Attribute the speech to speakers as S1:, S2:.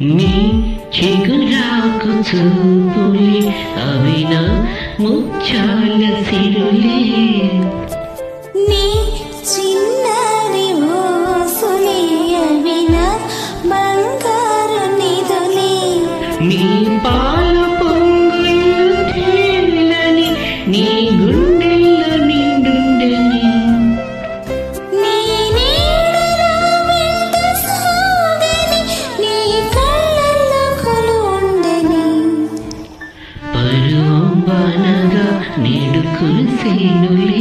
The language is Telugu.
S1: నీ చిగురాకు చూపులే అవిన ముచ్చాల సిరులే
S2: నీ చిన్నది ఊసులే అవిన బంగారు నిధులే
S1: నీ పాల పొంగులు తేలని నీ గుండెల్లో నిండుండని
S2: నీ నీడలో వెంట సాగని నీ కళ్ళల్లో కొలువుండని
S1: పరువం వానగా నేడు కురిసేనులే